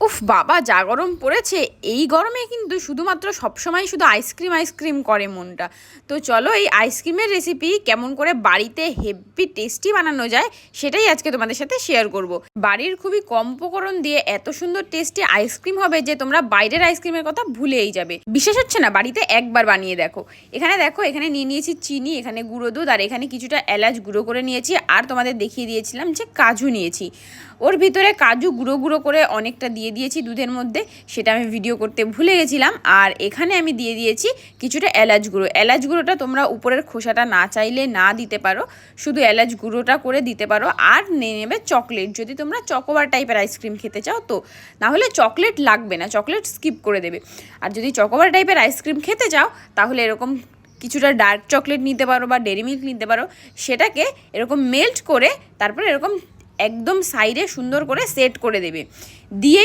উফ বাবা, যা গরম পড়েছে! এই গরমে কিন্তু শুধুমাত্র সবসময় শুধু আইসক্রিম আইসক্রিম করে মনটা। তো চলো এই আইসক্রিমের রেসিপি কেমন করে বাড়িতে হেভি টেস্টি বানানো যায় সেটাই আজকে তোমাদের সাথে শেয়ার করব। বাড়ির খুবই কম উপকরণ দিয়ে এত সুন্দর টেস্টি আইসক্রিম হবে যে তোমরা বাইরের আইসক্রিমের কথা ভুলেই যাবে। বিশ্বাস হচ্ছে না? বাড়িতে একবার বানিয়ে দেখো। দেখো, এখানে নিয়ে নিয়েছি চিনি, এখানে গুঁড়ো দুধ, আর এখানে কিছুটা এলাচ গুঁড়ো করে নিয়েছি, আর তোমাদের দেখিয়ে দিয়েছিলাম যে কাজু নিয়েছি। ওর ভিতরে কাজু গুঁড়ো গুঁড়ো করে অনেকটা দিয়ে দিয়েছি দুধের মধ্যে, সেটা আমি ভিডিও করতে ভুলে গেছিলাম। আর এখানে আমি দিয়ে দিয়েছি কিছুটা এলাচ গুঁড়ো। এলাচ গুঁড়োটা তোমরা উপরের খোসাটা না চাইলে না দিতে পারো, শুধু এলাচ গুঁড়োটা করে দিতে পারো। আর নিয়ে নেবে চকলেট, যদি তোমরা চকোবার টাইপের আইসক্রিম খেতে চাও তো, নাহলে চকলেট লাগবে না, চকলেট স্কিপ করে দেবে। আর যদি চকোবার টাইপের আইসক্রিম খেতে চাও তাহলে এরকম কিছুটা ডার্ক চকলেট নিতে পারো বা ডেরি মিল্ক নিতে পারো, সেটাকে এরকম মেল্ট করে তারপরে এরকম একদম সাইডে সুন্দর করে সেট করে দেবে। দিয়ে